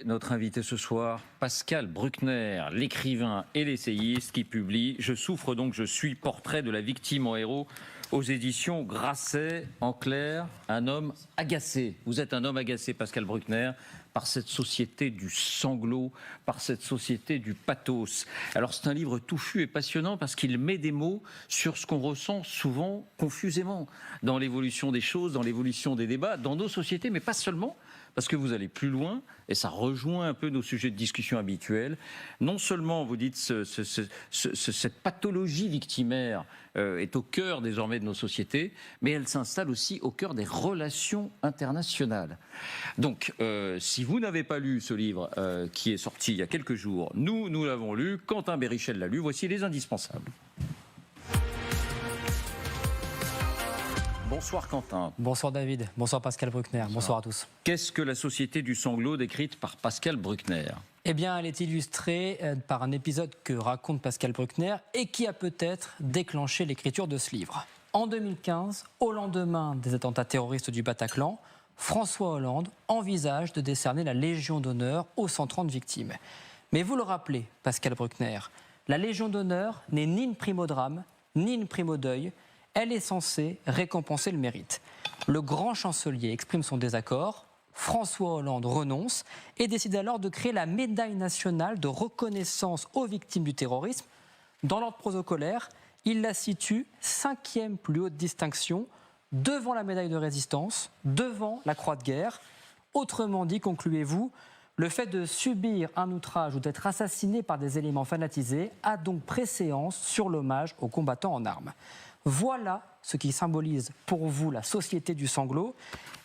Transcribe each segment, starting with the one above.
Notre invité ce soir, Pascal Bruckner, l'écrivain et l'essayiste qui publie « Je souffre donc je suis, portrait de la victime en héros » aux éditions Grasset. En clair, un homme agacé. Vous êtes un homme agacé, Pascal Bruckner, par cette société du sanglot, par cette société du pathos. Alors c'est un livre touffu et passionnant parce qu'il met des mots sur ce qu'on ressent souvent confusément dans l'évolution des choses, dans l'évolution des débats, dans nos sociétés, mais pas seulement. Parce que vous allez plus loin, et ça rejoint un peu nos sujets de discussion habituels. Non seulement, vous dites, cette pathologie victimaire est au cœur désormais de nos sociétés, mais elle s'installe aussi au cœur des relations internationales. Donc, si vous n'avez pas lu ce livre qui est sorti il y a quelques jours, nous l'avons lu, Quentin Bérichel l'a lu, voici les indispensables. Bonsoir Quentin. Bonsoir David, bonsoir Pascal Bruckner, bonsoir à tous. Qu'est-ce que la société du sanglot décrite par Pascal Bruckner ? Eh bien, elle est illustrée par un épisode que raconte Pascal Bruckner et qui a peut-être déclenché l'écriture de ce livre. En 2015, au lendemain des attentats terroristes du Bataclan, François Hollande envisage de décerner la Légion d'honneur aux 130 victimes. Mais vous le rappelez, Pascal Bruckner, la Légion d'honneur n'est ni une prime au drame, ni une prime au deuil. Elle est censée récompenser le mérite. Le grand chancelier exprime son désaccord, François Hollande renonce et décide alors de créer la médaille nationale de reconnaissance aux victimes du terrorisme. Dans l'ordre protocolaire, il la situe 5e plus haute distinction, devant la médaille de résistance, devant la croix de guerre. Autrement dit, concluez-vous, le fait de subir un outrage ou d'être assassiné par des éléments fanatisés a donc préséance sur l'hommage aux combattants en armes. Voilà ce qui symbolise pour vous la société du sanglot.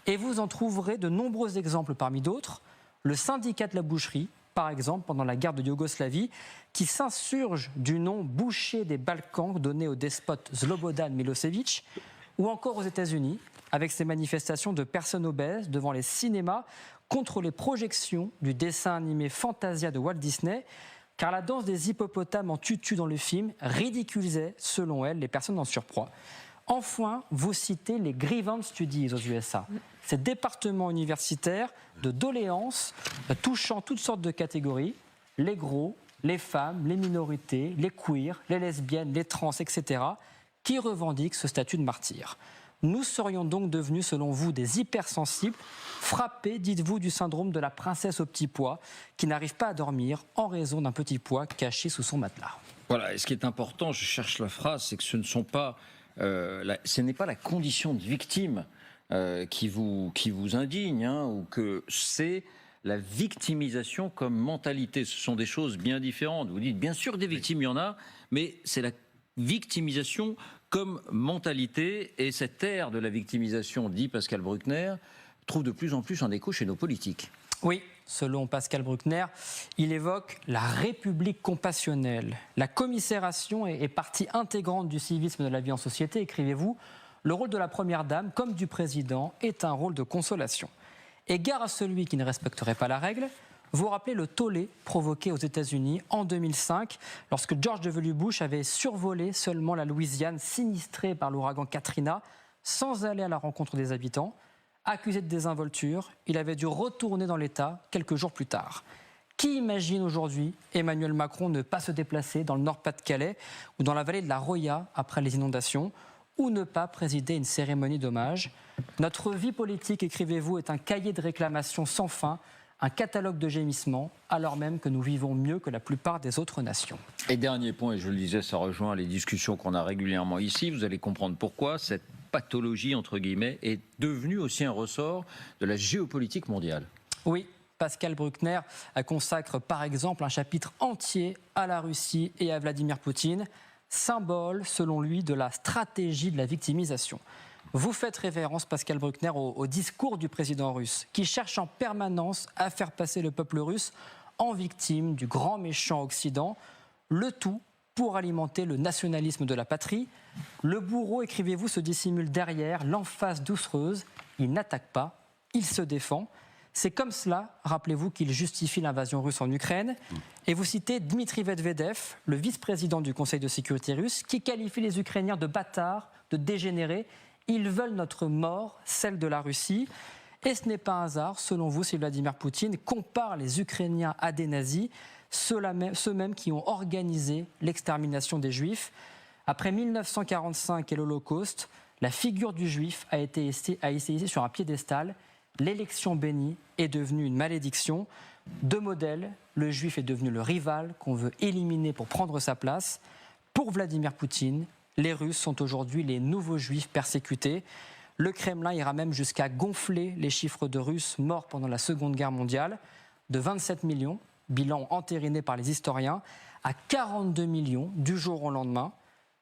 Et vous en trouverez de nombreux exemples parmi d'autres. Le syndicat de la boucherie, par exemple, pendant la guerre de Yougoslavie, qui s'insurge du nom boucher des Balkans donné au despote Slobodan Milosevic, ou encore aux États-Unis, avec ces manifestations de personnes obèses devant les cinémas contre les projections du dessin animé Fantasia de Walt Disney, car la danse des hippopotames en tutu dans le film ridiculisait, selon elle, les personnes en surpoids. Enfin, vous citez les Grievance Studies aux USA, ces départements universitaires de doléances touchant toutes sortes de catégories, les gros, les femmes, les minorités, les queers, les lesbiennes, les trans, etc., qui revendiquent ce statut de martyr. Nous serions donc devenus, selon vous, des hypersensibles, frappés, dites-vous, du syndrome de la princesse au petit pois, qui n'arrive pas à dormir en raison d'un petit pois caché sous son matelas. Voilà, et ce qui est important, je cherche la phrase, c'est que ce n'est pas la condition de victime qui vous indigne, ou que c'est la victimisation comme mentalité. Ce sont des choses bien différentes. Vous dites, bien sûr, des victimes, il y en a, mais c'est la victimisation comme mentalité, et cette ère de la victimisation, dit Pascal Bruckner, trouve de plus en plus un écho chez nos politiques. Oui, selon Pascal Bruckner, il évoque la République compassionnelle. La commisération est partie intégrante du civisme de la vie en société, écrivez-vous. Le rôle de la première dame, comme du président, est un rôle de consolation. Et gare à celui qui ne respecterait pas la règle. Vous rappelez le tollé provoqué aux États-Unis en 2005, lorsque George W. Bush avait survolé seulement la Louisiane, sinistrée par l'ouragan Katrina, sans aller à la rencontre des habitants. Accusé de désinvolture, il avait dû retourner dans l'État quelques jours plus tard. Qui imagine aujourd'hui Emmanuel Macron ne pas se déplacer dans le Nord-Pas-de-Calais ou dans la vallée de la Roya après les inondations, ou ne pas présider une cérémonie d'hommage? Notre vie politique, écrivez-vous, est un cahier de réclamations sans fin, un catalogue de gémissements, alors même que nous vivons mieux que la plupart des autres nations. Et dernier point, et je le disais, ça rejoint les discussions qu'on a régulièrement ici, vous allez comprendre pourquoi cette pathologie, entre guillemets, est devenue aussi un ressort de la géopolitique mondiale. Oui, Pascal Bruckner consacre par exemple un chapitre entier à la Russie et à Vladimir Poutine, symbole, selon lui, de la stratégie de la victimisation. Vous faites référence, Pascal Bruckner, au discours du président russe, qui cherche en permanence à faire passer le peuple russe en victime du grand méchant Occident, le tout pour alimenter le nationalisme de la patrie. Le bourreau, écrivez-vous, se dissimule derrière l'emphase doucereuse. Il n'attaque pas, il se défend. C'est comme cela, rappelez-vous, qu'il justifie l'invasion russe en Ukraine. Et vous citez Dmitri Medvedev, le vice-président du Conseil de sécurité russe, qui qualifie les Ukrainiens de bâtards, de dégénérés. Ils veulent notre mort, celle de la Russie. Et ce n'est pas un hasard, selon vous, si Vladimir Poutine compare les Ukrainiens à des nazis, ceux mêmes qui ont organisé l'extermination des Juifs. Après 1945 et l'Holocauste, la figure du Juif a été hissée sur un piédestal. L'élection bénie est devenue une malédiction. De modèle, le Juif est devenu le rival qu'on veut éliminer pour prendre sa place. Pour Vladimir Poutine, les Russes sont aujourd'hui les nouveaux Juifs persécutés. Le Kremlin ira même jusqu'à gonfler les chiffres de Russes morts pendant la Seconde Guerre mondiale, de 27 millions, bilan entériné par les historiens, à 42 millions du jour au lendemain.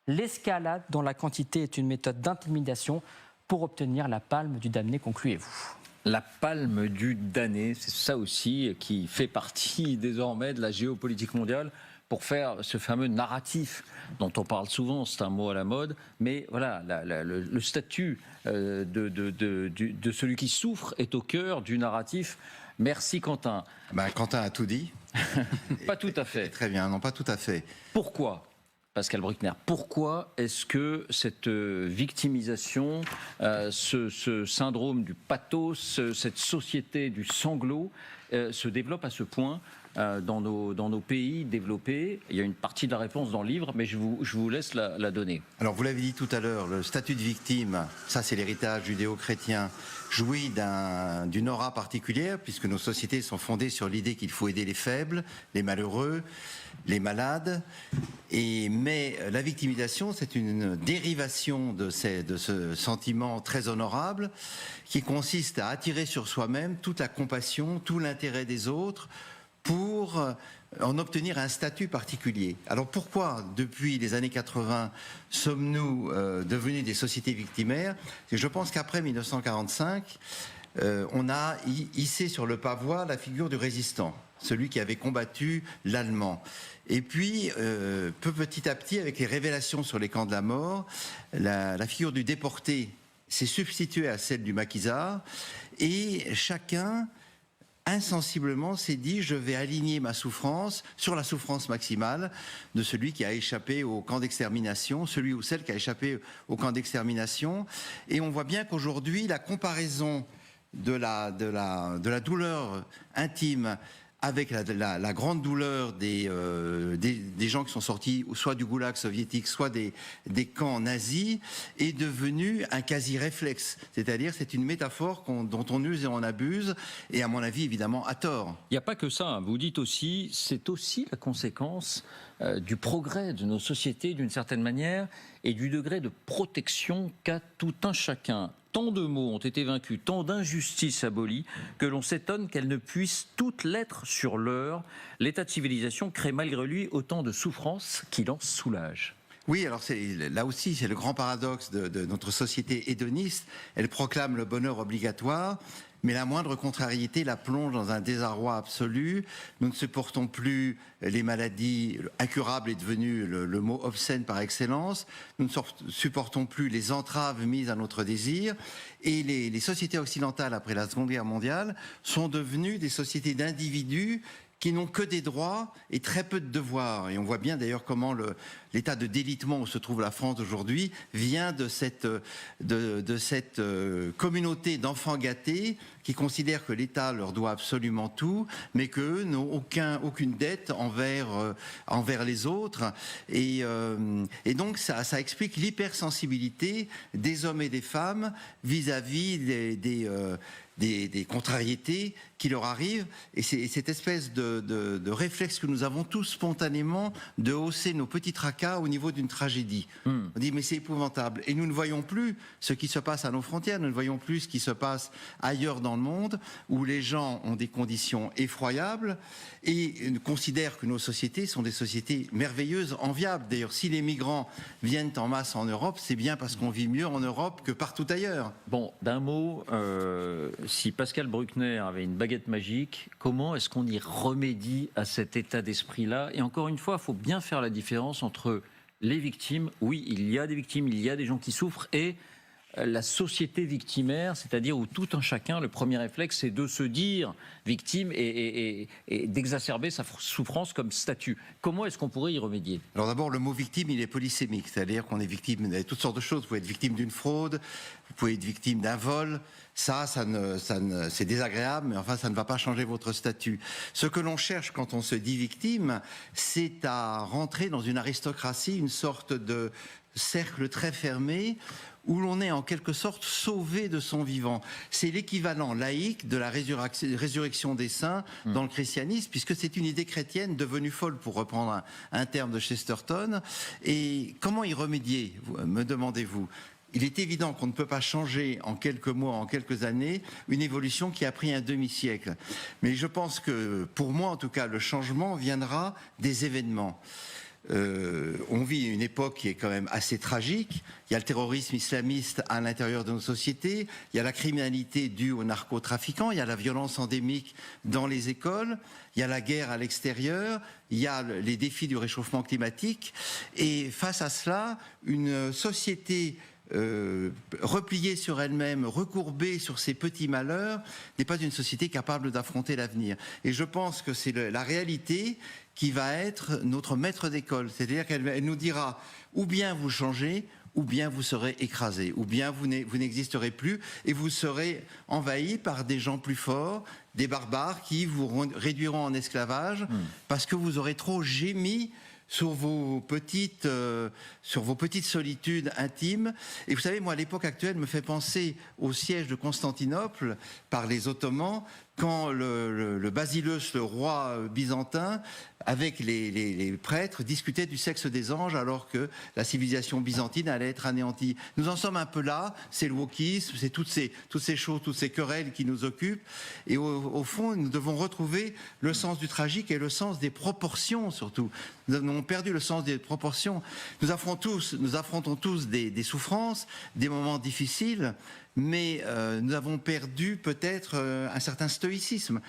L'escalade dont la quantité est une méthode d'intimidation pour obtenir la palme du damné, concluez-vous. La palme du damné, c'est ça aussi qui fait partie désormais de la géopolitique mondiale pour faire ce fameux narratif dont on parle souvent, c'est un mot à la mode, mais voilà, le statut de celui qui souffre est au cœur du narratif. Merci Quentin. Quentin a tout dit. Pas tout à fait. Très bien, non pas tout à fait. Pourquoi ? Pascal Bruckner, pourquoi est-ce que cette victimisation, ce syndrome du pathos, cette société du sanglot se développe à ce point dans nos pays développés? Il y a une partie de la réponse dans le livre, mais je vous laisse la donner. Alors vous l'avez dit tout à l'heure, le statut de victime, ça c'est l'héritage judéo-chrétien, jouit d'une aura particulière, puisque nos sociétés sont fondées sur l'idée qu'il faut aider les faibles, les malheureux, les malades. Mais la victimisation, c'est une dérivation de ce sentiment très honorable qui consiste à attirer sur soi-même toute la compassion, tout l'intérêt des autres pour en obtenir un statut particulier. Alors pourquoi, depuis les années 80, sommes-nous devenus des sociétés victimaires? Je pense qu'après 1945, on a hissé sur le pavois la figure du résistant, celui qui avait combattu l'Allemand. Et puis, petit à petit, avec les révélations sur les camps de la mort, la figure du déporté s'est substituée à celle du maquisard, et chacun insensiblement s'est dit: je vais aligner ma souffrance sur la souffrance maximale de celui qui a échappé au camp d'extermination, celui ou celle qui a échappé au camp d'extermination. Et on voit bien qu'aujourd'hui, la comparaison de la douleur intime avec la grande douleur des gens qui sont sortis soit du goulag soviétique, soit des camps nazis, est devenue un quasi-réflexe. C'est-à-dire, c'est une métaphore dont on use et on abuse, et à mon avis, évidemment, à tort. Il n'y a pas que ça, vous dites aussi, c'est aussi la conséquence du progrès de nos sociétés, d'une certaine manière, et du degré de protection qu'a tout un chacun. Tant de maux ont été vaincus, tant d'injustices abolies, que l'on s'étonne qu'elles ne puissent toutes l'être sur l'heure. L'état de civilisation crée malgré lui autant de souffrances qu'il en soulage. Oui, alors là aussi, c'est le grand paradoxe de notre société hédoniste. Elle proclame le bonheur obligatoire, mais la moindre contrariété la plonge dans un désarroi absolu. Nous ne supportons plus les maladies incurables, est devenu le mot obscène par excellence. Nous ne supportons plus les entraves mises à notre désir. Et les sociétés occidentales, après la Seconde Guerre mondiale, sont devenues des sociétés d'individus qui n'ont que des droits et très peu de devoirs. Et on voit bien d'ailleurs comment l'état de délitement où se trouve la France aujourd'hui vient de cette communauté d'enfants gâtés qui considèrent que l'État leur doit absolument tout, mais qu'eux n'ont aucune dette envers les autres. Et donc ça explique l'hypersensibilité des hommes et des femmes vis-à-vis des contrariétés qui leur arrivent, et c'est cette espèce de réflexe que nous avons tous spontanément de hausser nos petits tracas au niveau d'une tragédie. On dit mais c'est épouvantable, et nous ne voyons plus ce qui se passe à nos frontières, nous ne voyons plus ce qui se passe ailleurs dans le monde, où les gens ont des conditions effroyables et considèrent que nos sociétés sont des sociétés merveilleuses, enviables. D'ailleurs, si les migrants viennent en masse en Europe, c'est bien parce qu'on vit mieux en Europe que partout ailleurs. Bon, d'un mot, si Pascal Bruckner avait une baguette magique, comment est-ce qu'on y remédie à cet état d'esprit-là? Et encore une fois, il faut bien faire la différence entre les victimes. Oui, il y a des victimes, il y a des gens qui souffrent, et la société victimaire, c'est-à-dire où tout un chacun, le premier réflexe, c'est de se dire victime et d'exacerber sa souffrance comme statut. Comment est-ce qu'on pourrait y remédier ? Alors d'abord, le mot victime, il est polysémique, c'est-à-dire qu'on est victime de toutes sortes de choses. Vous pouvez être victime d'une fraude, vous pouvez être victime d'un vol. C'est désagréable, mais enfin, ça ne va pas changer votre statut. Ce que l'on cherche quand on se dit victime, c'est à rentrer dans une aristocratie, une sorte de cercle très fermé, où l'on est en quelque sorte sauvé de son vivant. C'est l'équivalent laïque de la résurrection des saints dans le christianisme, puisque c'est une idée chrétienne devenue folle, pour reprendre un terme de Chesterton. Et comment y remédier, me demandez-vous ? Il est évident qu'on ne peut pas changer en quelques mois, en quelques années, une évolution qui a pris un demi-siècle. Mais je pense que, pour moi en tout cas, le changement viendra des événements. On vit une époque qui est quand même assez tragique. Il y a le terrorisme islamiste à l'intérieur de nos sociétés, il y a la criminalité due aux narcotrafiquants, il y a la violence endémique dans les écoles, il y a la guerre à l'extérieur, il y a les défis du réchauffement climatique. Et face à cela, une société repliée sur elle-même, recourbée sur ses petits malheurs, n'est pas une société capable d'affronter l'avenir. Et je pense que c'est la réalité qui va être notre maître d'école. C'est-à-dire qu'elle nous dira, ou bien vous changez, ou bien vous serez écrasé, ou bien vous n'existerez plus et vous serez envahi par des gens plus forts, des barbares qui vous réduiront en esclavage parce que vous aurez trop gémi sur vos petites solitudes intimes. Et vous savez, moi, l'époque actuelle me fait penser au siège de Constantinople par les Ottomans, quand le Basileus, le roi byzantin, avec les prêtres, discutait du sexe des anges alors que la civilisation byzantine allait être anéantie. Nous en sommes un peu là, c'est le wokisme, c'est toutes ces choses, toutes ces querelles qui nous occupent. Et au fond, nous devons retrouver le sens du tragique et le sens des proportions surtout. Nous avons perdu le sens des proportions. Nous affrontons tous des souffrances, des moments difficiles, mais nous avons perdu peut-être un certain stoïcisme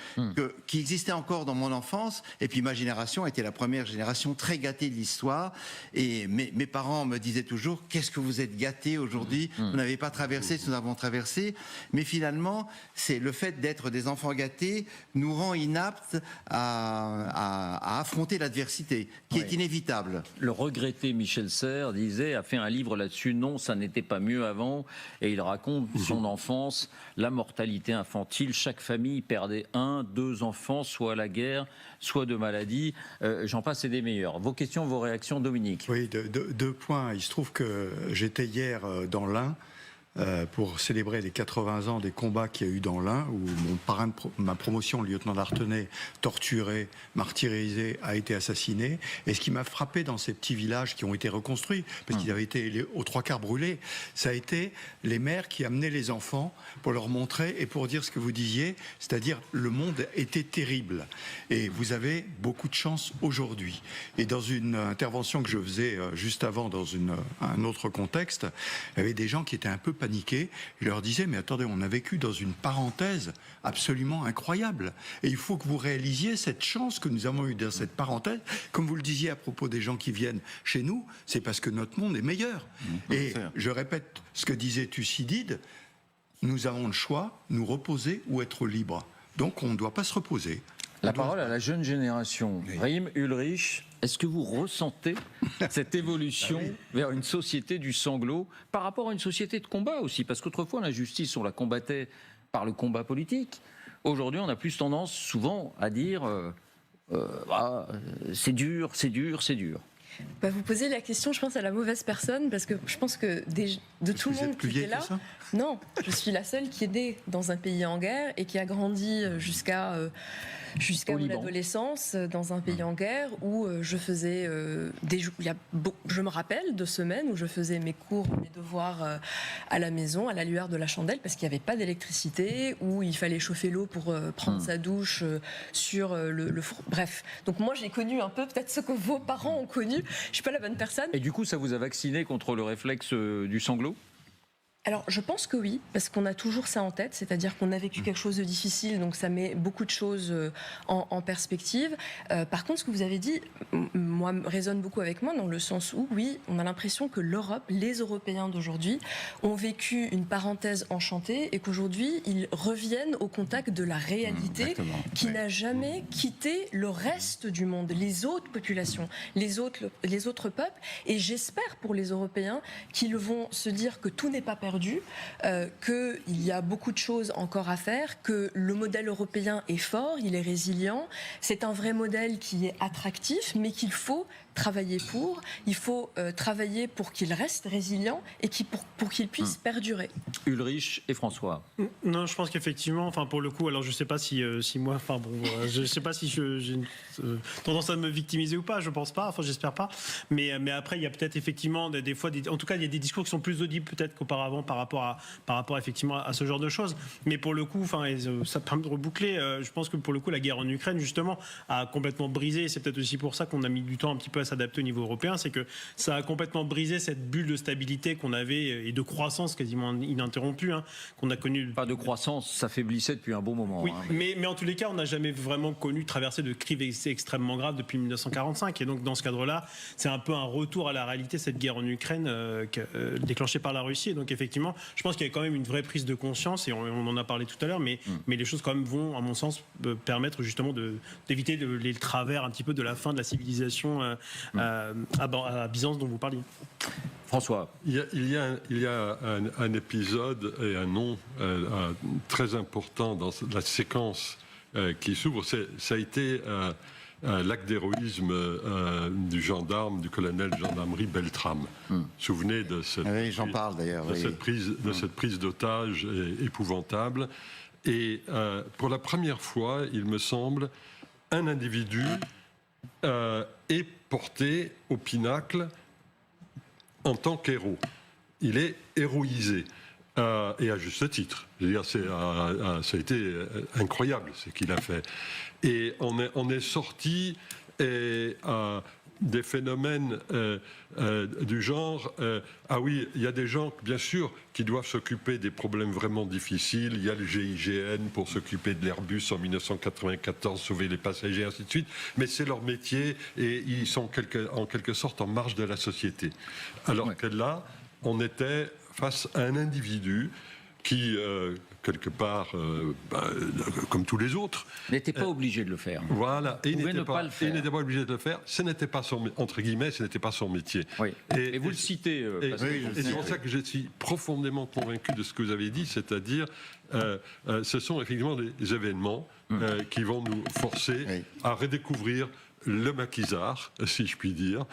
qui existait encore dans mon enfance. Et puis ma génération était la première génération très gâtée de l'histoire. Et mes parents me disaient toujours, qu'est-ce que vous êtes gâtés aujourd'hui, vous n'avez pas traversé ce que nous avons traversé. Mais finalement, c'est le fait d'être des enfants gâtés nous rend inaptes à affronter l'adversité, qui est inévitable. Le regretté Michel Serres a fait un livre là-dessus, non, ça n'était pas mieux avant, et il raconte son enfance, la mortalité infantile. Chaque famille perdait 1, 2 enfants, soit à la guerre, soit de maladie. J'en passe et des meilleurs. Vos questions, vos réactions, Dominique? Oui, deux points. Il se trouve que j'étais hier dans l'Ain pour célébrer les 80 ans des combats qu'il y a eu dans l'Ain, où mon parrain de ma promotion, le lieutenant d'Artenay, torturé, martyrisé, a été assassiné. Et ce qui m'a frappé dans ces petits villages qui ont été reconstruits, parce qu'ils avaient été aux 3/4 brûlés, ça a été les mères qui amenaient les enfants pour leur montrer et pour dire ce que vous disiez, c'est-à-dire le monde était terrible. Et vous avez beaucoup de chance aujourd'hui. Et dans une intervention que je faisais juste avant, dans un autre contexte, il y avait des gens qui étaient un peu paniqués. Je leur disais, mais attendez, on a vécu dans une parenthèse absolument incroyable. Et il faut que vous réalisiez cette chance que nous avons eue dans cette parenthèse. Comme vous le disiez à propos des gens qui viennent chez nous, c'est parce que notre monde est meilleur. Et je répète ce que disait Thucydide, nous avons le choix, nous reposer ou être libre. Donc on ne doit pas se reposer. La parole à la jeune génération. Raïm Ulrich, est-ce que vous ressentez cette évolution vers une société du sanglot par rapport à une société de combat aussi? Parce qu'autrefois, la justice, on la combattait par le combat politique. Aujourd'hui, on a plus tendance souvent à dire c'est dur, c'est dur, c'est dur. Vous posez la question, je pense, à la mauvaise personne, parce que je pense que de tout le monde qui est là... Non, je suis la seule qui est née dans un pays en guerre et qui a grandi jusqu'à mon adolescence dans un pays en guerre où je faisais je me rappelle de semaines où je faisais mes cours, mes devoirs à la maison, à la lueur de la chandelle, parce qu'il n'y avait pas d'électricité, où il fallait chauffer l'eau pour prendre sa douche sur le four. Bref, donc moi j'ai connu un peu peut-être ce que vos parents ont connu. Je suis pas la bonne personne. Et du coup, ça vous a vacciné contre le réflexe du sanglot ? Alors, je pense que oui, parce qu'on a toujours ça en tête, c'est-à-dire qu'on a vécu quelque chose de difficile, donc ça met beaucoup de choses en perspective. Par contre, ce que vous avez dit, moi, résonne beaucoup avec moi, dans le sens où, oui, on a l'impression que l'Europe, les Européens d'aujourd'hui, ont vécu une parenthèse enchantée et qu'aujourd'hui, ils reviennent au contact de la réalité qui n'a jamais quitté le reste du monde, les autres populations, les autres peuples. Et j'espère pour les Européens qu'ils vont se dire que tout n'est pas perdu, qu'il y a beaucoup de choses encore à faire, que le modèle européen est fort, il est résilient, c'est un vrai modèle qui est attractif, mais qu'il faut travailler pour, il faut travailler pour qu'il reste résilient et pour qu'il puisse perdurer. Ulrich et François. Non, je pense qu'effectivement, enfin pour le coup, alors je sais pas si moi, enfin bon, je sais pas si j'ai une tendance à me victimiser ou pas, je pense pas, enfin j'espère pas, mais après il y a peut-être effectivement des fois, en tout cas il y a des discours qui sont plus audibles peut-être qu'auparavant par rapport effectivement à ce genre de choses, mais pour le coup, enfin ça permet de reboucler, je pense que pour le coup la guerre en Ukraine justement a complètement brisé, c'est peut-être aussi pour ça qu'on a mis du temps un petit peu à s'adapter au niveau européen, c'est que ça a complètement brisé cette bulle de stabilité qu'on avait et de croissance quasiment ininterrompue qu'on a connue. Pas de croissance, ça faiblissait depuis un bon moment. Oui, mais en tous les cas, on n'a jamais vraiment connu traversée de crises extrêmement graves depuis 1945. Et donc dans ce cadre-là, c'est un peu un retour à la réalité, cette guerre en Ukraine déclenchée par la Russie. Et donc effectivement, je pense qu'il y a quand même une vraie prise de conscience, et on en a parlé tout à l'heure, mais les choses quand même vont, à mon sens, permettre justement d'éviter les travers un petit peu de la fin de la civilisation à Byzance dont vous parliez. François. Il y a un épisode et un nom très important dans la séquence qui s'ouvre. Ça a été l'acte d'héroïsme du colonel de gendarmerie Beltrame. Souvenez de cette, j'en parle d'ailleurs, de cette prise d'otage épouvantable. Et pour la première fois, il me semble, un individu est porté au pinacle en tant qu'héros. Il est héroïsé, et à juste titre. Je veux dire, ça a été incroyable ce qu'il a fait. Et on est sorti des phénomènes du genre, ah oui, il y a des gens, bien sûr, qui doivent s'occuper des problèmes vraiment difficiles. Il y a le GIGN pour s'occuper de l'Airbus en 1994, sauver les passagers, et ainsi de suite. Mais c'est leur métier et ils sont en quelque sorte en marge de la société. Alors que là, on était face à un individu qui, quelque part, comme tous les autres... n'était pas obligé de le faire. Voilà, et il n'était pas obligé de le faire. Ce n'était pas son, entre guillemets, ce n'était pas son métier. Oui. Et vous le citez. Et c'est pour ça que je suis profondément convaincu de ce que vous avez dit, c'est-à-dire, ce sont effectivement des événements qui vont nous forcer à redécouvrir le maquisard, si je puis dire,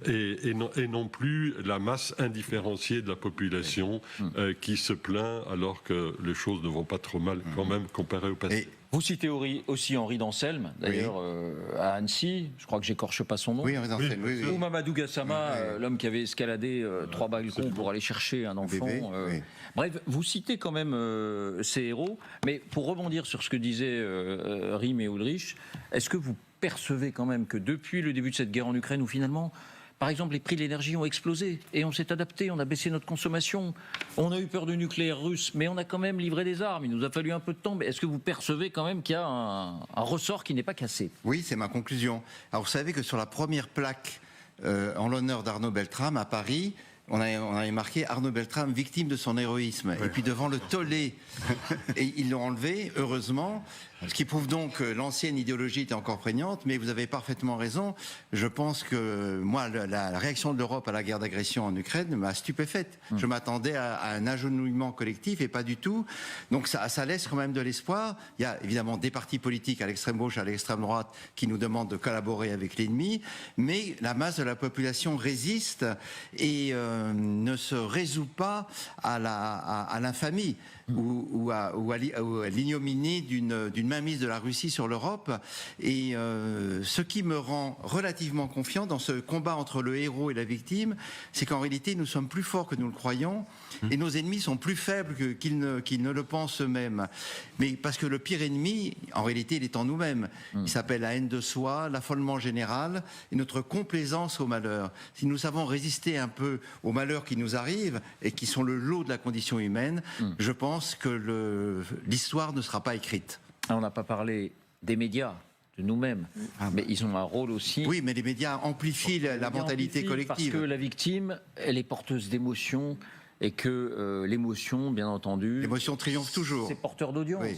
et non plus la masse indifférenciée de la population qui se plaint alors que les choses ne vont pas trop mal quand même comparé au passé. Vous citez aussi Henri d'Anselme, d'ailleurs, à Annecy, je crois que j'écorche pas son nom. Oui, Henri d'Anselme, oui. Ou Mamadou Gassama, l'homme qui avait escaladé 3 balcons pour aller chercher un enfant. Bref, vous citez quand même ces héros, mais pour rebondir sur ce que disaient Rim et Ulrich, est-ce que vous percevez quand même que depuis le début de cette guerre en Ukraine, où finalement, par exemple, les prix de l'énergie ont explosé et on s'est adapté, on a baissé notre consommation, on a eu peur du nucléaire russe, mais on a quand même livré des armes, il nous a fallu un peu de temps. Mais est-ce que vous percevez quand même qu'il y a un ressort qui n'est pas cassé? Oui, c'est ma conclusion. Alors vous savez que sur la première plaque en l'honneur d'Arnaud Beltrame à Paris, on avait marqué Arnaud Beltrame, victime de son héroïsme. Et puis devant le tollé, et ils l'ont enlevé, heureusement, ce qui prouve donc que l'ancienne idéologie était encore prégnante, mais vous avez parfaitement raison. Je pense que, moi, la réaction de l'Europe à la guerre d'agression en Ukraine m'a stupéfaite. Je m'attendais à un agenouillement collectif, et pas du tout. Donc ça laisse quand même de l'espoir. Il y a évidemment des partis politiques à l'extrême gauche, à l'extrême droite, qui nous demandent de collaborer avec l'ennemi, mais la masse de la population résiste et ne se résout pas à l'infamie. ou à l'ignominie d'une mainmise de la Russie sur l'Europe. Et ce qui me rend relativement confiant dans ce combat entre le héros et la victime, c'est qu'en réalité, nous sommes plus forts que nous le croyons, et nos ennemis sont plus faibles qu'ils ne le pensent eux-mêmes. Mais parce que le pire ennemi, en réalité, il est en nous-mêmes. Il s'appelle la haine de soi, l'affolement général et notre complaisance au malheur. Si nous savons résister un peu aux malheurs qui nous arrivent et qui sont le lot de la condition humaine, je pense que l'histoire ne sera pas écrite. On n'a pas parlé des médias, de nous-mêmes, mais ils ont un rôle aussi. Oui, mais les médias amplifient la mentalité collective. Parce que la victime, elle est porteuse d'émotions et que l'émotion, bien entendu... L'émotion triomphe toujours. C'est porteur d'audience. Oui.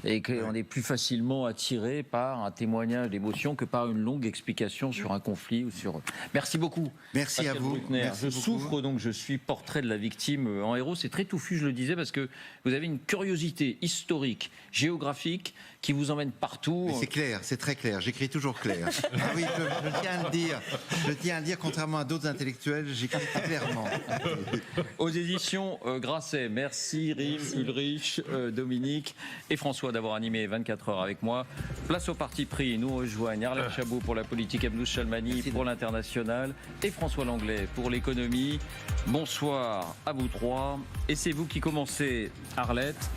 Et qu'on est plus facilement attiré par un témoignage d'émotion que par une longue explication sur un conflit ou sur... Merci beaucoup. Merci Pascal à vous. Bruckner. Merci je beaucoup. souffre, donc je suis portrait de la victime en héros. C'est très touffu, je le disais, parce que vous avez une curiosité historique, géographique, qui vous emmène partout. Mais c'est clair, c'est très clair. J'écris toujours clair. Ah oui, je tiens à le dire. Je tiens à le dire, contrairement à d'autres intellectuels, j'écris clairement. Aux éditions Grasset. Merci Rim, Ulrich, Dominique et François d'avoir animé 24 heures avec moi. Place au parti pris. Nous rejoignent Arlette Chabot pour la politique, Abdou Chalmani pour l'international et François Langlais pour l'économie. Bonsoir à vous trois. Et c'est vous qui commencez, Arlette.